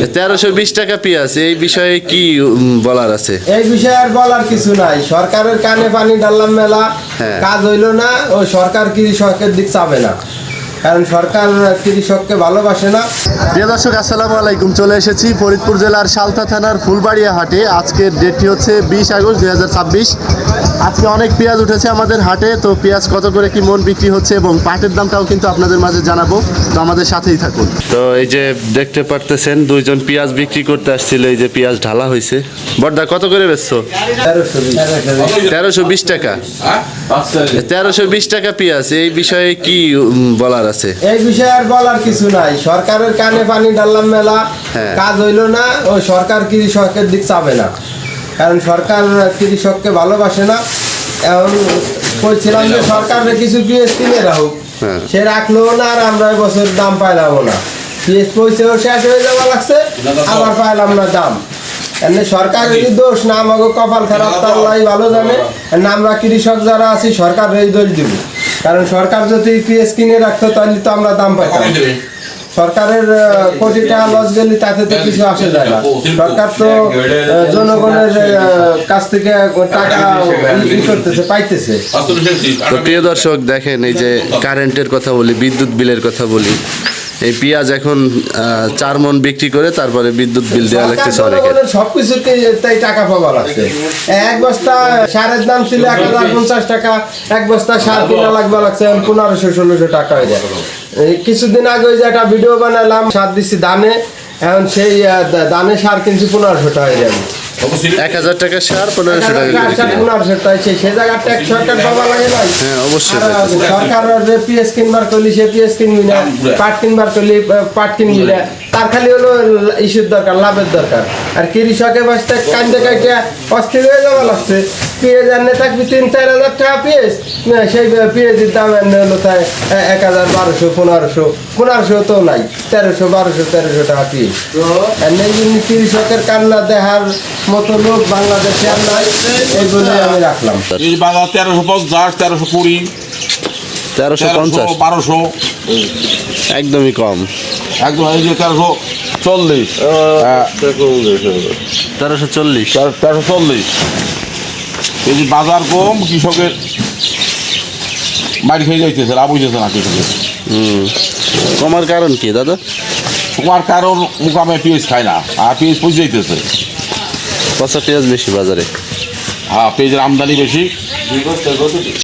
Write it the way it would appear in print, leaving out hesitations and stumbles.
1320 টাকা পেঁয়াজ, এই বিষয়ে কি বলার আছে? এই বিষয়ে আর বলার কিছু নাই। সরকারের কানে পানি ঢাললাম মেলা, কাজ হইল না। ও সরকার কৃষকের দিক চাবে না, কারণ সরকার কৃষককে ভালোবাসে না। প্রিয় দর্শক, আসসালামু আলাইকুম। চলে এসেছি ফরিদপুর জেলার সালথা থানার ফুলবাড়িয়া হাটে। আজকের ডেটটি হচ্ছে 20 আগস্ট 2026। আজকে অনেক পেঁয়াজ উঠেছে আমাদের হাটে। তো পেঁয়াজ কত করে কি মন বিক্রি হচ্ছে এবং পাটের দামটাও কিন্তু আপনাদের মাঝে জানাবো, তো আমাদের সাথেই থাকুন। তো এই যে দেখতে পারতেছেন, দুইজন পেঁয়াজ বিক্রি করতে আসছিল। এই যে পেঁয়াজ ঢালা হয়েছে। বড়দা, কত করে বেচছো? 1320 টাকা। 1320 টাকা পেঁয়াজ, এই বিষয়ে কি বলার আছে? এই বিষয়ে আর বলার কিছু নাই। সরকারের কানে পানি ঢাললাম মেলা, কাজ হইল না। ও সরকার কৃষকের দিক চাবে না, কারণ সরকার কৃষককে ভালোবাসে না। এখন বলছিলাম যে সরকারের কিছু পেঁয়াজ কিনে রাখুক, সে রাখলো না। আর আমরা এবছর দাম পাইলাম না। পেঁয়াজ পয়সাও শেষ হয়ে যাওয়া লাগছে, আবার পাইলাম না দাম। এমনি সরকারের দোষ না, আমাকে কপাল খারাপ, তাল্লাই ভালো জানে না। আমরা কৃষক যারা আছি সরকারের দোষ দিব, কারণ সরকার যদি পেঁয়াজ কিনে রাখতো তাহলে তো আমরা দাম পাইতাম। সরকারের কোটি টাকা লস গেলে তাতে তো কিছু আসে যায় না। সরকার তো জনগণের কাছ থেকে টাকা করতেছে, পাইতেছে। তো প্রিয় দর্শক, দেখেন, এই যে কারেন্টের কথা বলি, বিদ্যুৎ বিলের কথা বলি। এই পেঁয়াজ এখন 4 মণ বিক্রি করে তারপরে বিদ্যুৎ বিল দেওয়া লাগতেছে অনেকের। সবকিছুতে তাই টাকা পাওয়া লাগছে। এক বস্তা সারের দাম ছিল 1050 টাকা, এক বস্তা সার কিনা লাগবে লাগছে 1500-1600 টাকা হয়ে যায়। কিছুদিন আগে ওই যে একটা ভিডিও বানালাম, সার দিচ্ছি ধানে, এখন সেই ধানে সার কিনছি 1500 টাকা হয়ে যাবে। 1000 টাকা সার 1500 টাকা। সে জায়গাটা সরকার পাওয়া লাগে না। হ্যাঁ, অবশ্যই। সরকার পেঁয়াজ কিনবার করলি সে পেঁয়াজ কিনবি না, পাট কিনবার করলি পাট কিনবি না। তার খালি হলো ইস্যুর দরকার, লাভের দরকার। আর কৃষকের বাসটা কান্দে কাটিয়া অস্থির হয়ে যাওয়া লাগছে। পেঁয়াজ আনলে থাকবি 3-4 হাজার টাকা পেঁয়াজ, সেই পেঁয়াজের দাম এনে হলো তাই 1000, 1200, 1500 তো নাই, 1300 টাকা পেঁয়াজ। এমনি কৃষকের কান্না দেখার মতো লোক বাংলাদেশে আর নাই, এই বলে আমি রাখলাম। এই বাজার 1350, 1320, 1350, 1200, একদমই কম। একদম। এই যে 1340, 1340। এই যে বাজার কম, কৃষকের মারি খেয়ে যাইতেছে, লাভ হইতেছে না কৃষকের। কমার কারণ কি দাদা? তোমার কারণ মুকামে পেঁয়াজ খায় না, আর পেঁয়াজ পচে যাইতেছে। পচা পেঁয়াজ বেশি বাজারে। হ্যাঁ, পেঁয়াজের আমদানি বেশি।